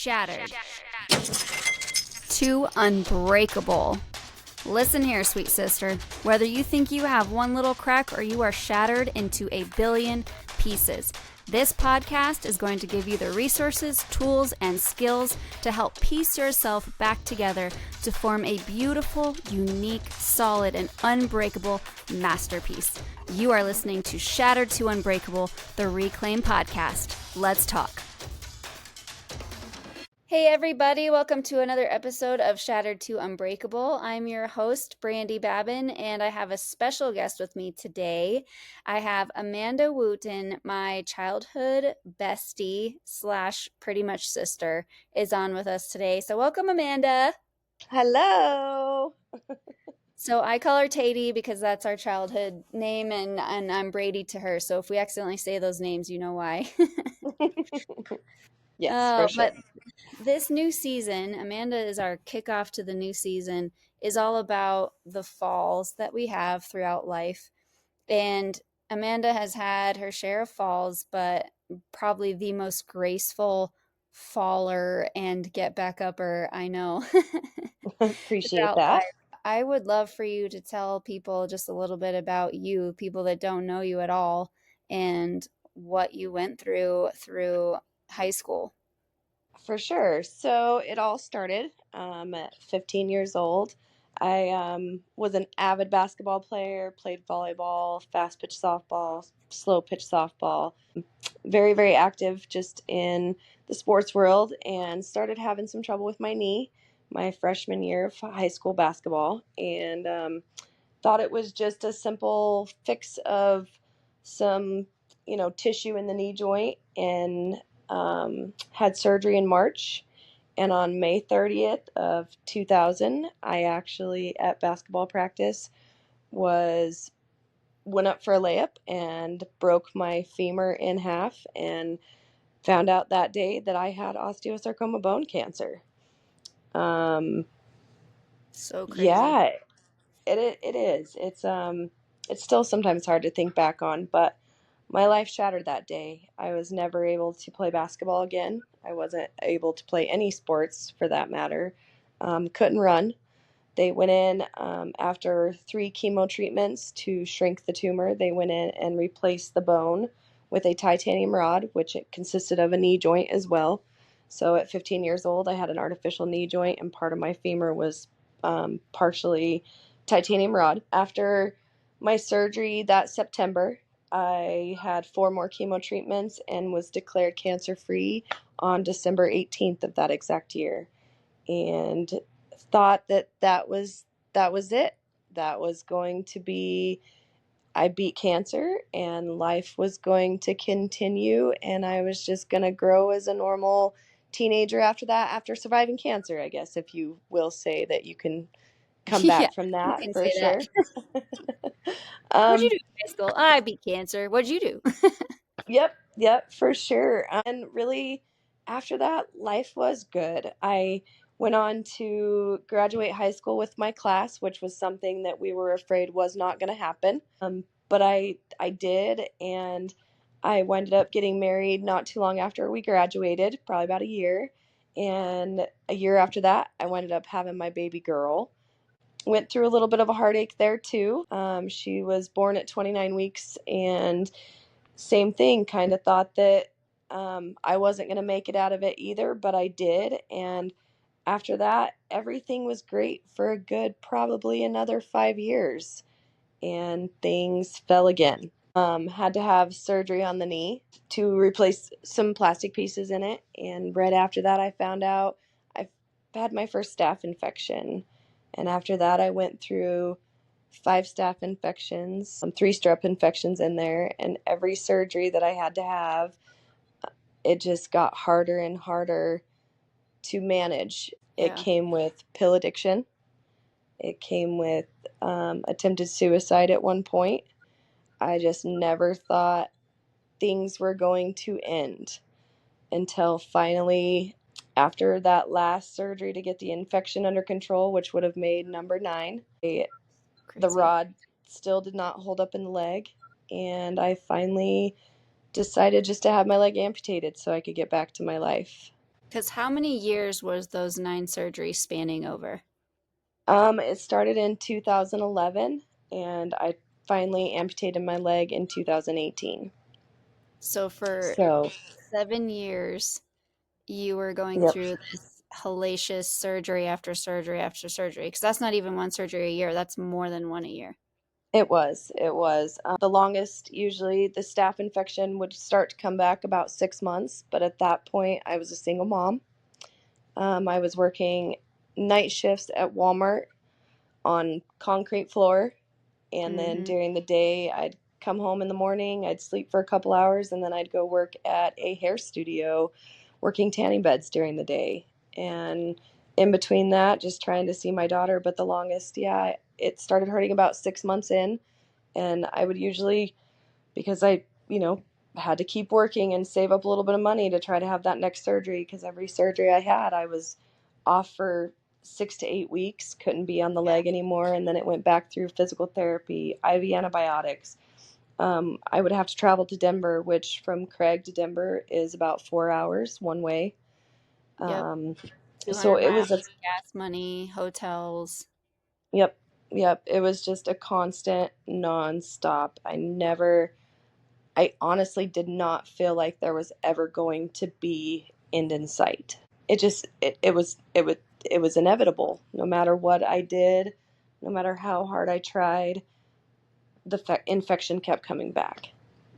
Shattered to unbreakable. Listen here, sweet sister. Whether you think you have one little crack or you are shattered into a billion pieces, this podcast is going to give you the resources, tools, and skills to help piece yourself back together to form a beautiful, unique, solid, and unbreakable masterpiece. You are listening to Shattered to Unbreakable, the Reclaim Podcast. Let's talk. Hey everybody, welcome to another episode of Shattered to Unbreakable. I'm your host, Brandy Babin, and I have a special guest with me today. I have Amanda Wooten, my childhood bestie / pretty much sister, is on with us today. So welcome, Amanda. Hello. So I call her Tatey because that's our childhood name, and I'm Brady to her. So if we accidentally say those names, you know why. Yes, for sure. But this new season, Amanda is our kickoff to the new season, is all about the falls that we have throughout life. And Amanda has had her share of falls, but probably the most graceful faller and get back upper I know. Appreciate Throughout that. life. I would love for you to tell people just a little bit about you, people that don't know you at all, and what you went through high school. For sure. So it all started at 15 years old. I was an avid basketball player, played volleyball, fast pitch softball, slow pitch softball. Very, very active just in the sports world, and started having some trouble with my knee my freshman year of high school basketball, and thought it was just a simple fix of some, tissue in the knee joint, and had surgery in March. And on May 30th of 2000, I actually, at basketball practice, went up for a layup and broke my femur in half, and found out that day that I had osteosarcoma bone cancer. So crazy. Yeah, it is. It's still sometimes hard to think back on, but my life shattered that day. I was never able to play basketball again. I wasn't able to play any sports for that matter. Couldn't run. They went in after 3 chemo treatments to shrink the tumor. They went in and replaced the bone with a titanium rod, which it consisted of a knee joint as well. So at 15 years old, I had an artificial knee joint, and part of my femur was partially titanium rod. After my surgery that September, I had 4 more chemo treatments and was declared cancer-free on December 18th of that exact year. And thought that was it. That was going to be, I beat cancer, and life was going to continue, and I was just going to grow as a normal teenager after that, after surviving cancer, I guess, if you will say that you can come back from that, for sure. What'd you do in high school? I beat cancer. What'd you do? Yep, for sure. And really, after that, life was good. I went on to graduate high school with my class, which was something that we were afraid was not going to happen. But I did, and I ended up getting married not too long after we graduated, probably about a year. And a year after that, I ended up having my baby girl. Went through a little bit of a heartache there too. She was born at 29 weeks, and same thing, kind of thought that I wasn't going to make it out of it either, but I did. And after that, everything was great for a good, probably another 5 years. And things fell again. Had to have surgery on the knee to replace some plastic pieces in it. And right after that, I found out I've had my first staph infection. And after that, I went through 5 staph infections, 3 strep infections in there, and every surgery that I had to have, it just got harder and harder to manage. Yeah. It came with pill addiction. It came with attempted suicide at one point. I just never thought things were going to end until finally, after that last surgery to get the infection under control, which would have made number 9, the rod still did not hold up in the leg, and I finally decided just to have my leg amputated so I could get back to my life. Because how many years was those 9 surgeries spanning over? It started in 2011, and I finally amputated my leg in 2018. So for So, 7 years, you were going yep, through this hellacious surgery after surgery after surgery. Because that's not even one surgery a year, that's more than one a year. it was. It was. The longest, usually, the staph infection would start to come back about 6 months, but at that point, I was a single mom. I was working night shifts at Walmart on concrete floor, and then Mm-hmm. during the day I'd come home in the morning, I'd sleep for a couple hours, and then I'd go work at a hair studio working tanning beds during the day. And in between that, just trying to see my daughter. But the longest, yeah, it started hurting about 6 months in, and I would usually, because I, had to keep working and save up a little bit of money to try to have that next surgery, because every surgery I had, I was off for 6 to 8 weeks, couldn't be on the leg anymore, and then it went back through physical therapy, IV antibiotics. I would have to travel to Denver, which from Craig to Denver is about 4 hours one way. Yep. Um, so 200 it miles, was a gas money, hotels. Yep, yep. It was just a constant, nonstop. I honestly did not feel like there was ever going to be end in sight. It was inevitable. No matter what I did, no matter how hard I tried, the infection kept coming back.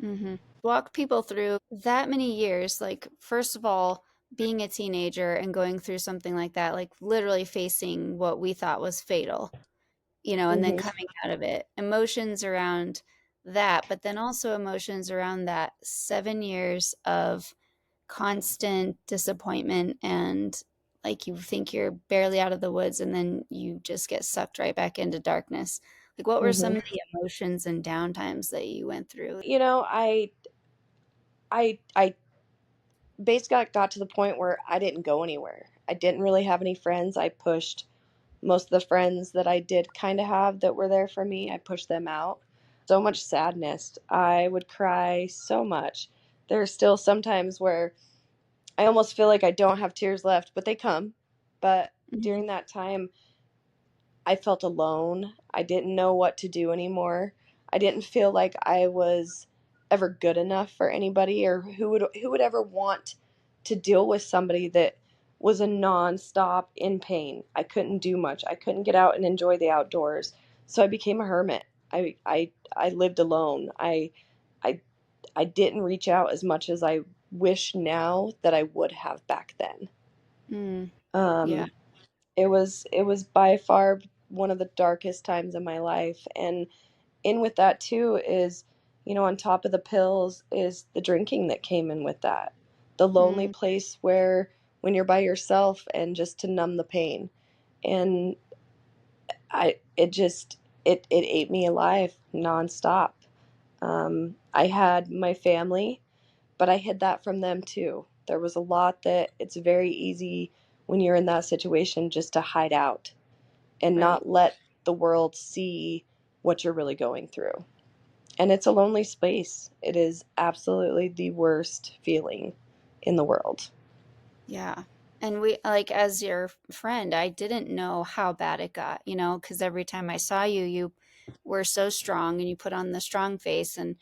Mm-hmm. Walk people through that many years. Like, first of all, being a teenager and going through something like that, like literally facing what we thought was fatal, and then Hmm. coming out of it. Emotions around that, but then also emotions around that 7 years of constant disappointment and like you think you're barely out of the woods and then you just get sucked right back into darkness. Like, what were some Hmm. of the emotions and downtimes that you went through? I basically got to the point where I didn't go anywhere. I didn't really have any friends. I pushed most of the friends that I did kind of have that were there for me. I pushed them out. So much sadness. I would cry so much. There are still some times where I almost feel like I don't have tears left, but they come. But Mm-hmm. during that time, I felt alone. I didn't know what to do anymore. I didn't feel like I was ever good enough for anybody, or who would ever want to deal with somebody that was a nonstop in pain. I couldn't do much. I couldn't get out and enjoy the outdoors. So I became a hermit. I lived alone. I I didn't reach out as much as I wish now that I would have back then. Mm, yeah. Um, it was by far one of the darkest times in my life, and in with that too is, on top of the pills is the drinking that came in with that, the lonely Mm, place where when you're by yourself and just to numb the pain. And it ate me alive nonstop. I had my family, but I hid that from them too. There was a lot that it's very easy when you're in that situation just to hide out and right. not let the world see what you're really going through. And it's a lonely space. It is absolutely the worst feeling in the world. Yeah. And we, like, as your friend, I didn't know how bad it got, because every time I saw you, you were so strong and you put on the strong face. And,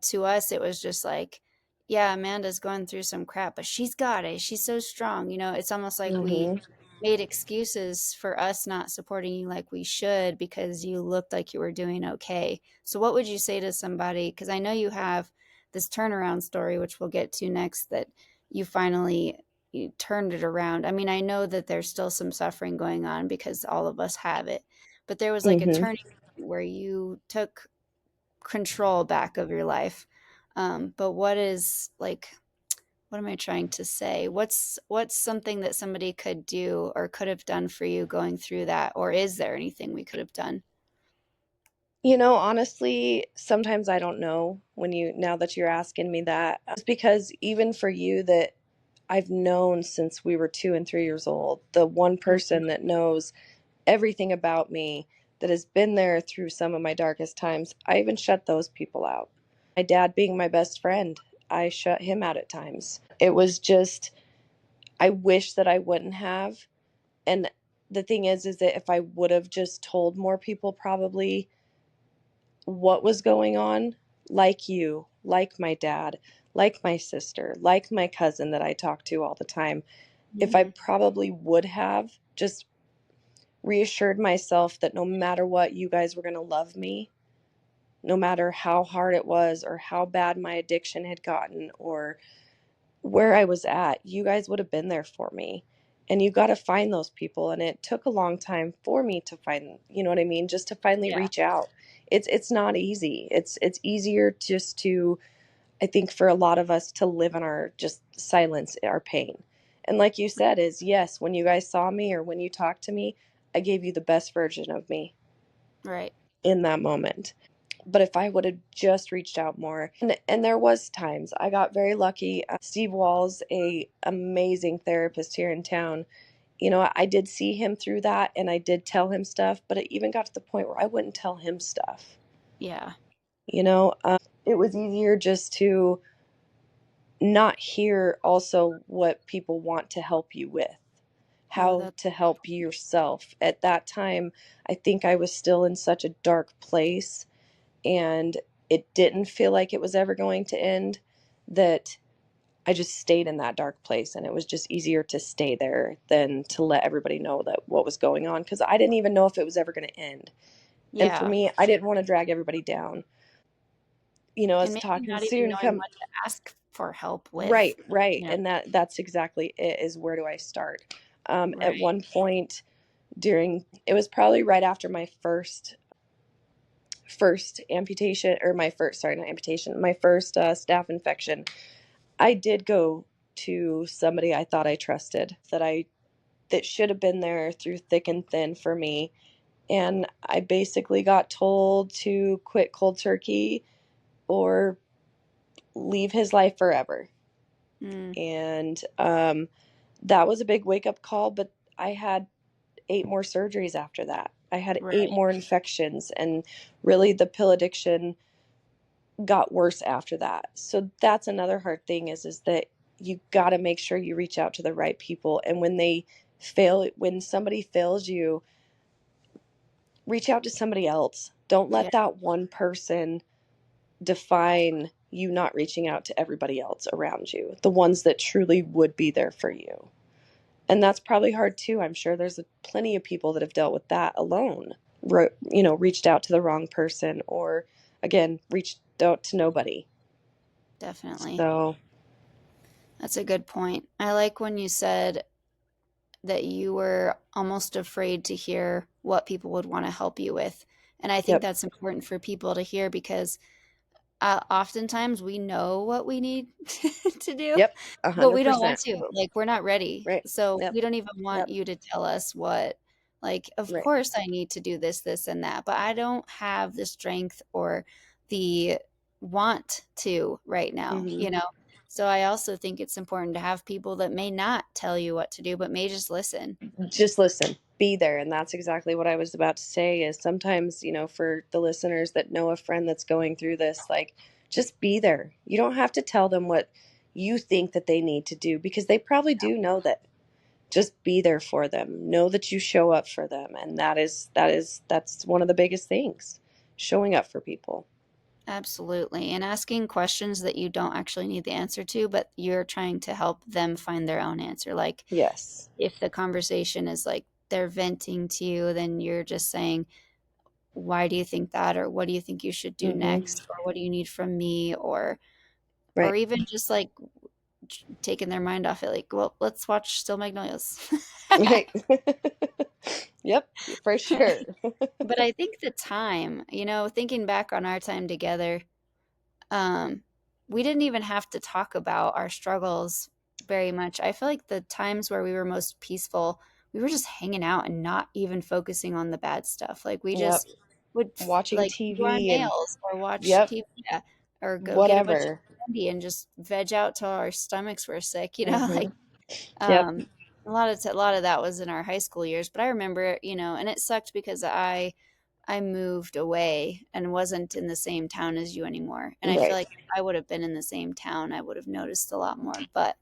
to us, it was just like, yeah, Amanda's going through some crap, but she's got it. She's so strong. It's almost like we Hmm. made excuses for us not supporting you like we should because you looked like you were doing okay. So, what would you say to somebody? Because I know you have this turnaround story, which we'll get to next, that you finally you turned it around. I mean, I know that there's still some suffering going on because all of us have it, but there was like a Hmm. turning point where you took control back of your life. But what am I trying to say? What's something that somebody could do or could have done for you going through that? Or is there anything we could have done? Honestly, sometimes I don't know now that you're asking me that. It's because even for you that I've known since we were 2 and 3 years old, the one Mhm. person that knows everything about me, that has been there through some of my darkest times, I even shut those people out. My dad being my best friend, I shut him out at times. It was just, I wish that I wouldn't have. And the thing is that if I would have just told more people probably what was going on, like you, like my dad, like my sister, like my cousin that I talk to all the time, if I Mm-hmm. probably would have just reassured myself that no matter what, you guys were going to love me, no matter how hard it was or how bad my addiction had gotten or where I was at, you guys would have been there for me. And you got to find those people. And it took a long time for me to find, you know what I mean? Just to finally Yeah. reach out. It's not easy. It's easier just to, I think for a lot of us to live in our just silence, our pain. And like you said, is yes, when you guys saw me or when you talked to me, I gave you the best version of me Right. in that moment. But if I would have just reached out more, and there was times I got very lucky. Steve Walls, a amazing therapist here in town. You know, I did see him through that, and I did tell him stuff. But it even got to the point where I wouldn't tell him stuff. Yeah. You know, it was easier just to not hear also what people want to help you with, Oh, how that's to help yourself. At that time, I think I was still in such a dark place and it didn't feel like it was ever going to end, that I just stayed in that dark place, and it was just easier to stay there than to let everybody know that what was going on, because I didn't even know if it was ever going to end. And for yeah. me, I didn't want to drag everybody down. You know, And as maybe talking not even soon knowing come. what to ask for help with, Right, right. you know. And that's exactly it, is where do I start? At Right. one point during, it was probably right after my first amputation, or my first, sorry, not amputation, my first staph infection. I did go to somebody I thought I trusted, that should have been there through thick and thin for me. And I basically got told to quit cold turkey or leave his life forever. Mm, And that was a big wake up call, but I had 8 more surgeries after that. I had eight right. more infections, and really the pill addiction got worse after that. So that's another hard thing, is that you got to make sure you reach out to the right people. And when somebody fails you, reach out to somebody else. Don't Yeah. let that one person define you not reaching out to everybody else around you, the ones that truly would be there for you. And that's probably hard too. I'm sure there's plenty of people that have dealt with that alone. Reached out to the wrong person, or again, reached out to nobody. Definitely. So, That's a good point. I like when you said that you were almost afraid to hear what people would want to help you with. And I think yep. that's important for people to hear because oftentimes we know what we need to do, Yep. a but hundred we don't want percent. to. Like, we're not ready. Right. So Yep. we don't even want Yep. you to tell us what, like, of Right. course I need to do this, this, and that, but I don't have the strength or the want to right now, hmm you know? So I also think it's important to have people that may not tell you what to do, but may just listen. Just listen, be there. And that's exactly what I was about to say, is sometimes, for the listeners that know a friend that's going through this, like, just be there. You don't have to tell them what you think that they need to do, because they probably do know that. Just be there for them. Know that you show up for them. And that's one of the biggest things. Showing up for people. Absolutely. And asking questions that you don't actually need the answer to, but you're trying to help them find their own answer. Like, Yes. if the conversation is like they're venting to you, then you're just saying, why do you think that? Or what do you think you should do hmm next? Or what do you need from me? Or Right. even just like taking their mind off it. Like, well, let's watch Still Magnolias. Right. Yep, for sure. But I think the time, thinking back on our time together, um, we didn't even have to talk about our struggles very much. I feel like the times where we were most peaceful, we were just hanging out and not even focusing on the bad stuff. Like, we Yep. just would Watching like do our TV and nails or watch yep, TV, yeah, or go get a bunch of whatever. candy and just veg out till our stomachs were sick. hmm Like, Yep. um, a lot of that was in our high school years. But I remember, and it sucked because I moved away and wasn't in the same town as you anymore. And I feel Right. like if I would have been in the same town, I would have noticed a lot more. But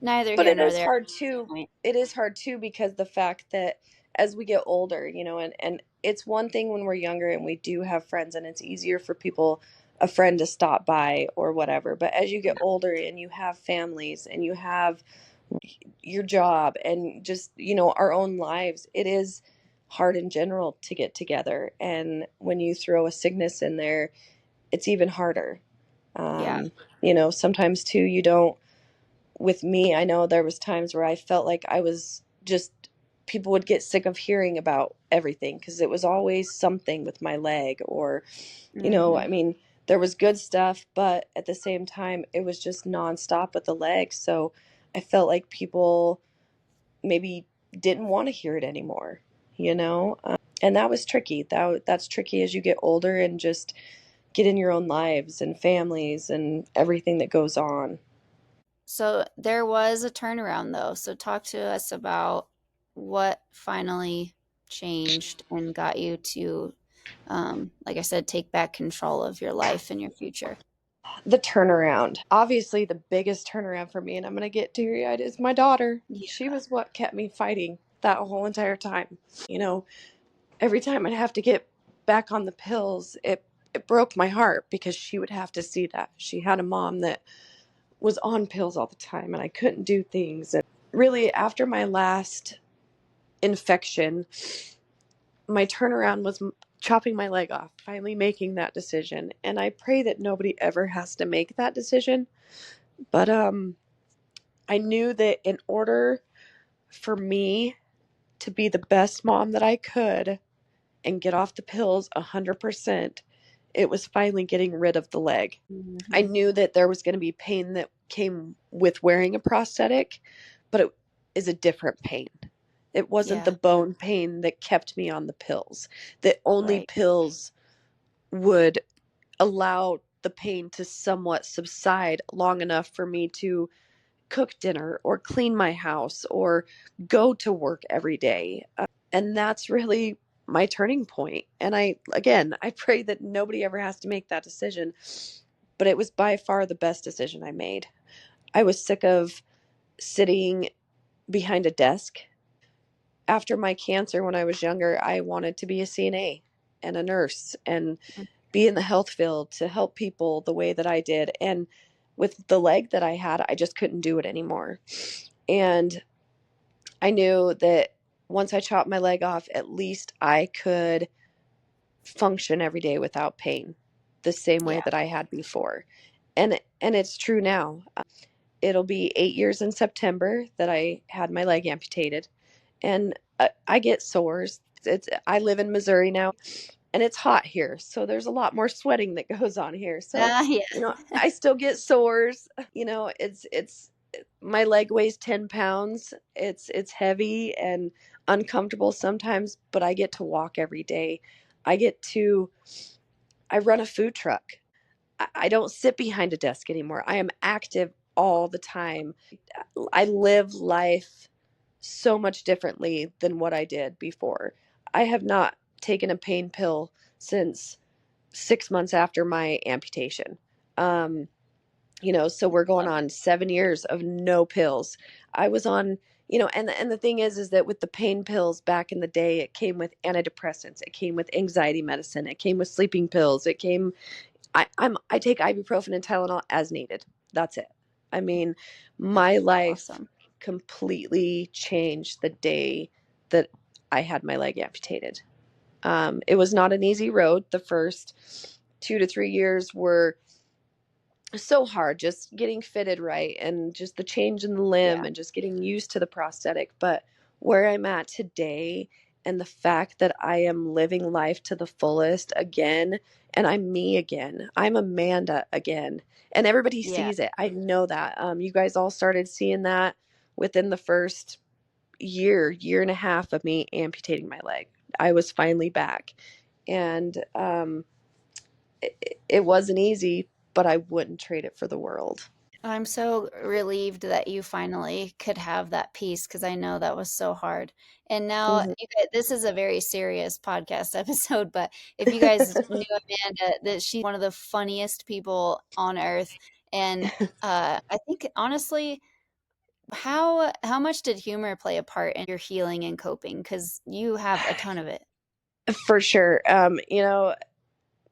neither But here it nor is there at hard this too. point. It is hard too because the fact that as we get older, and it's one thing when we're younger and we do have friends and it's easier for people, a friend to stop by or whatever. But as you get older and you have families and you have your job and just, our own lives, it is hard in general to get together. And when you throw a sickness in there, it's even harder. Yeah. Sometimes too, you don't, with me, I know there was times where I felt like I was just people would get sick of hearing about everything because it was always something with my leg or Hmm. I mean there was good stuff, but at the same time it was just nonstop with the leg. So I felt like people maybe didn't want to hear it anymore, and that was tricky. That's tricky as you get older and just get in your own lives and families and everything that goes on. So there was a turnaround though. So talk to us about what finally changed and got you to, like I said, take back control of your life and your future. The turnaround. Obviously, the biggest turnaround for me, and I'm going to get teary eyed, is my daughter. Yeah. She was what kept me fighting that whole entire time. You know, every time I'd have to get back on the pills, it broke my heart because she would have to see that. She had a mom that was on pills all the time and I couldn't do things. And really, after my last infection, my turnaround was chopping my leg off, finally making that decision. And I pray that nobody ever has to make that decision. But I knew that in order for me to be the best mom that I could and get off the pills 100%, it was finally getting rid of the leg. I Hmm. knew that there was going to be pain that came with wearing a prosthetic, but it is a different pain. It wasn't the Yeah. bone pain that kept me on the pills. That only Right. pills would allow the pain to somewhat subside long enough for me to cook dinner or clean my house or go to work every day. And that's really my turning point. And I pray that nobody ever has to make that decision. But it was by far the best decision I made. I was sick of sitting behind a desk. After my cancer, when I was younger, I wanted to be a CNA and a nurse and be in the health field to help people the way that I did. And with the leg that I had, I just couldn't do it anymore. And I knew that once I chopped my leg off, at least I could function every day without pain the same way Yeah. that I had before. And it's true now. It'll be 8 years in September that I had my leg amputated, and I get sores. It's I live in Missouri now, and it's hot here, so there's a lot more sweating that goes on here. So, Yeah. I still get sores. It's my leg weighs 10 pounds. It's heavy and uncomfortable sometimes, but I get to walk every day. I get to I run a food truck. I don't sit behind a desk anymore. I am active all the time. I live life so much differently than what I did before. I have not taken a pain pill since 6 months after my amputation. Um, so we're going Love it. on 7 years of no pills. I was on, and the thing is that with the pain pills back in the day, it came with antidepressants, it came with anxiety medicine, it came with sleeping pills, it came. I take ibuprofen and Tylenol as needed. That's it. I mean, my That's life awesome. completely changed the day that I had my leg amputated. It was not an easy road. The first 2 to 3 years were so hard, just getting fitted right and just the change in the limb Yeah. and just getting used to the prosthetic. But where I'm at today and the fact that I am living life to the fullest again, and I'm me again, I'm Amanda again, and everybody Yeah. sees it. I know that. You guys all started seeing that within the first year and a half of me amputating my leg. I was finally back. And it wasn't easy, but I wouldn't trade it for the world. I'm so relieved that you finally could have that peace because I know that was so hard. And now, Mhm. you guys, this is a very serious podcast episode, but if you guys knew Amanda, that she's one of the funniest people on earth. And I think honestly, How much did humor play a part in your healing and coping? Because you have a ton of it. For sure.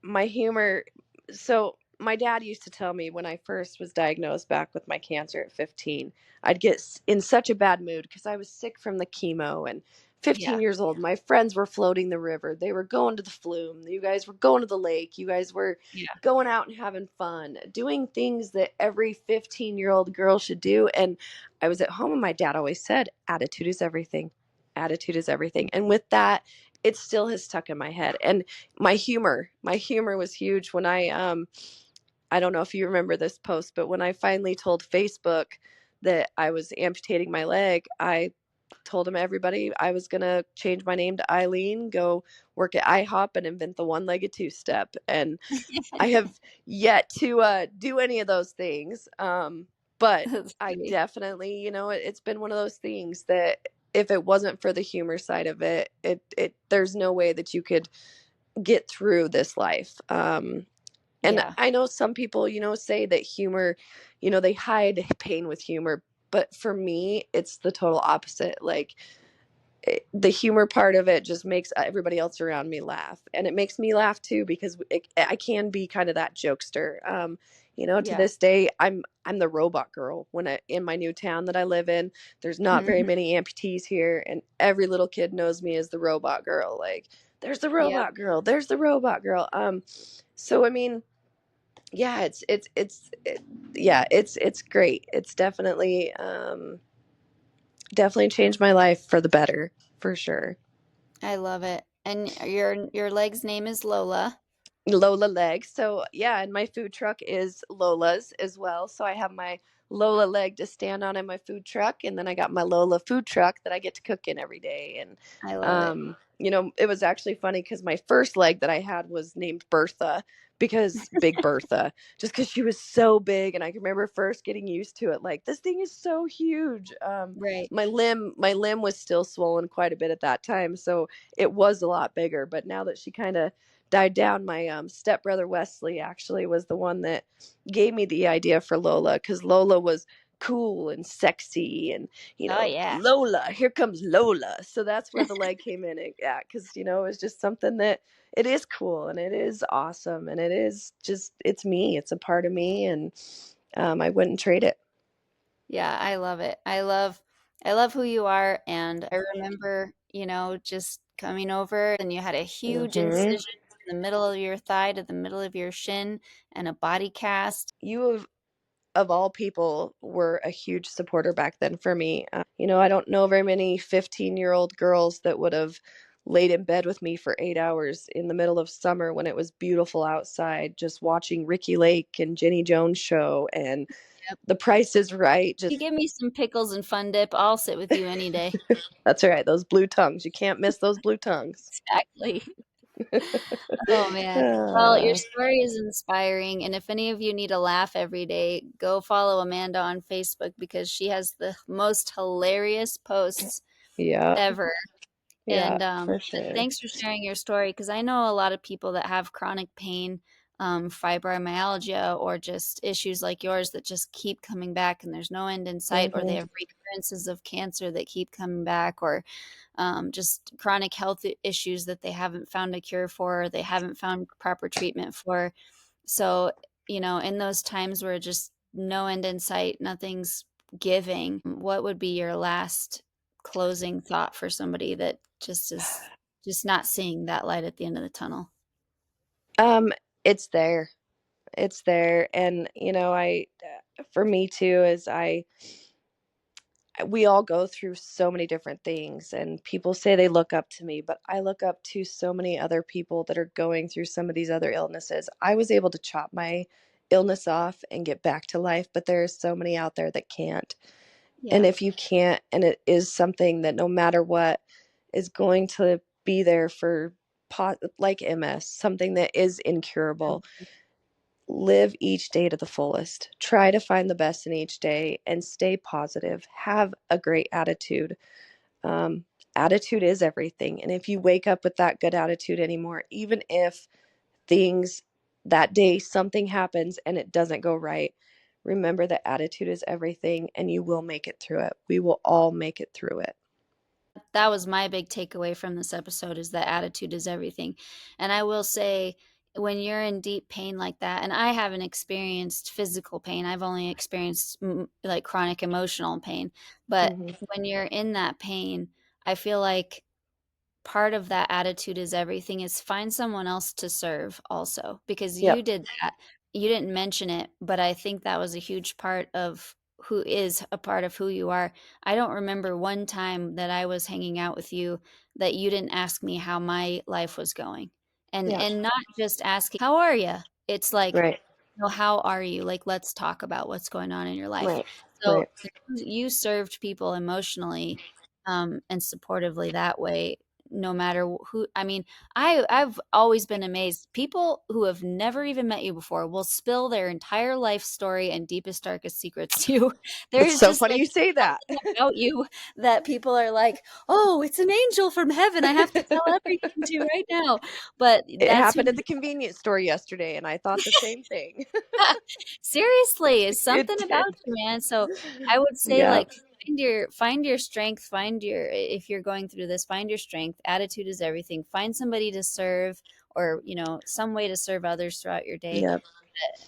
My humor. So my dad used to tell me when I first was diagnosed back with my cancer at 15, I'd get in such a bad mood because I was sick from the chemo and 15 Yeah. years old. My friends were floating the river. They were going to the flume. You guys were going to the lake. You guys were Yeah. going out and having fun, doing things that every 15-year-old girl should do. And I was at home and my dad always said, attitude is everything. Attitude is everything. And with that, it still has stuck in my head. And my humor was huge when I don't know if you remember this post, but when I finally told Facebook that I was amputating my leg, I told them everybody I was going to change my name to Eileen, go work at IHOP and invent the one-legged two-step. And I have yet to do any of those things. But That's I funny. definitely, it's been one of those things that if it wasn't for the humor side of it, there's no way that you could get through this life. And Yeah. I know some people, say that humor, they hide pain with humor. But for me, it's the total opposite. Like, the humor part of it just makes everybody else around me laugh, and it makes me laugh too because I can be kind of that jokester. To Yeah. this day, I'm the robot girl when in my new town that I live in. There's not very many amputees here, and every little kid knows me as the robot girl. Like, there's the Yep. robot girl. There's the robot girl. So I mean, yeah, yeah, it's great. It's definitely changed my life for the better, for sure. I love it. And your leg's name is Lola. Lola leg. So yeah, and my food truck is Lola's as well. So I have my Lola leg to stand on in my food truck, and then I got my Lola food truck that I get to cook in every day. And I love it. it was actually funny because my first leg that I had was named Bertha because Big Bertha, just because she was so big, and I can remember first getting used to it. Like, this thing is so huge. Right. My limb was still swollen quite a bit at that time, so it was a lot bigger. But now that she kind of died down, my stepbrother Wesley actually was the one that gave me the idea for Lola, because Lola was cool and sexy, and Oh yeah. Lola, here comes Lola. So that's where the leg came in. Yeah, because it was just something that it is cool and it is awesome and it is just, it's me. It's a part of me, and I wouldn't trade it. Yeah, I love it. I love who you are, and I remember, just coming over and you had a huge Hmm. incision from the middle of your thigh to the middle of your shin and a body cast. You of all people were a huge supporter back then for me. I don't know very many 15-year-old girls that would have laid in bed with me for 8 hours in the middle of summer when it was beautiful outside, just watching Ricky Lake and Jenny Jones show and Yep. The Price is Right. You Just give me some pickles and fun dip, I'll sit with you any day. that's right. Those blue tongues. You can't miss those blue tongues. Exactly. Oh man. Well, your Uh, story is inspiring, and if any of you need a laugh every day, go follow Amanda on Facebook because she has the most hilarious posts yeah. ever. Yeah, And for sure. thanks for sharing your story because I know a lot of people that have chronic pain, fibromyalgia, or just issues like yours that just keep coming back and there's no end in sight, or they Hmm. have recurrences of cancer that keep coming back, or just chronic health issues that they haven't found a cure for, or they haven't found proper treatment for. So, in those times where just no end in sight, nothing's giving, what would be your last closing thought for somebody that just is just not seeing that light at the end of the tunnel? Um, it's there. It's there. And, for me too, is we all go through so many different things, and people say they look up to me, but I look up to so many other people that are going through some of these other illnesses. I was able to chop my illness off and get back to life, but there are so many out there that can't. And Yeah. if you can't, and it is something that no matter what is going to be there for like MS, something that is incurable, live each day to the fullest. Try to find the best in each day and stay positive. Have a great attitude. Um, Attitude is everything. And if you wake up with that good attitude anymore, even if things that day, something happens and it doesn't go right, remember that attitude is everything, and you will make it through it. We will all make it through it. That was my big takeaway from this episode, is that attitude is everything. And I will say, when you're in deep pain like that, and I haven't experienced physical pain, I've only experienced like chronic emotional pain. But Hmm. when you're in that pain, I feel like part of that attitude is everything is find someone else to serve also, because you Yep. did that. You didn't mention it, but I think that was a huge part of who is a part of who you are. I don't remember one time that I was hanging out with you that you didn't ask me how my life was going. Yeah. And not just asking, how are you? It's like, Right. no, how are you? Like, let's talk about what's going on in your life. Right. So Right. you served people emotionally, and supportively that way, no matter who. I mean, I've always been amazed. People who have never even met you before will spill their entire life story and deepest, darkest secrets to you. It's There's so just funny like you say that. something about you that people are like, oh, it's an angel from heaven. I have to tell everything to right now. But It that's who happened at the convenience store yesterday, and I thought the same thing. seriously, is It something about did. you, man. So I would say, Yeah. like, find your strength, find your, if you're going through this, find your strength. Attitude is everything. Find somebody to serve, or some way to serve others throughout your day. Yep.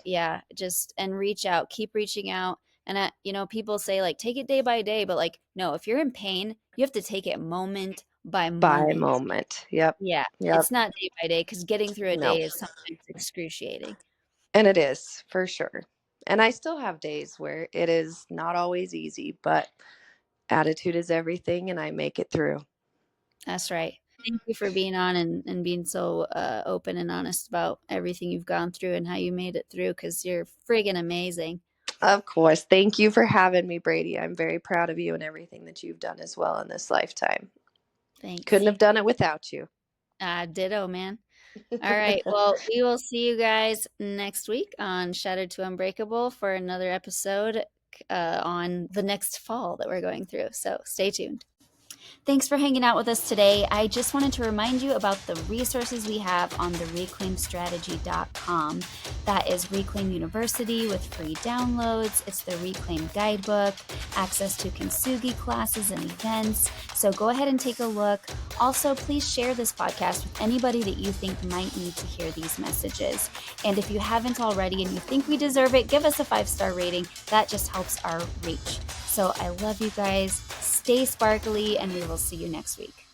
Yeah, just, and reach out, keep reaching out. And people say, like, take it day by day, but like, no, if you're in pain, you have to take it moment by By moment. moment. Yep. Yeah, Yep. it's not day by day, because getting through a No. day is sometimes excruciating. And it is, for sure. And I still have days where it is not always easy, but attitude is everything, and I make it through. That's right. Thank you for being on, and being so open and honest about everything you've gone through and how you made it through, because you're friggin' amazing. Of course. Thank you for having me, Brady. I'm very proud of you and everything that you've done as well in this lifetime. Couldn't Thanks. have done it without you. Ditto, man. All right. Well, we will see you guys next week on Shattered to Unbreakable for another episode on the next fall that we're going through. So stay tuned. Thanks for hanging out with us today. I just wanted to remind you about the resources we have on the reclaimstrategy.com. That is Reclaim University with free downloads. It's the Reclaim Guidebook, access to Kintsugi classes and events. So go ahead and take a look. Also, please share this podcast with anybody that you think might need to hear these messages. And if you haven't already and you think we deserve it, give us a 5-star rating. That just helps our reach. So I love you guys. Stay sparkly, and we will see you next week.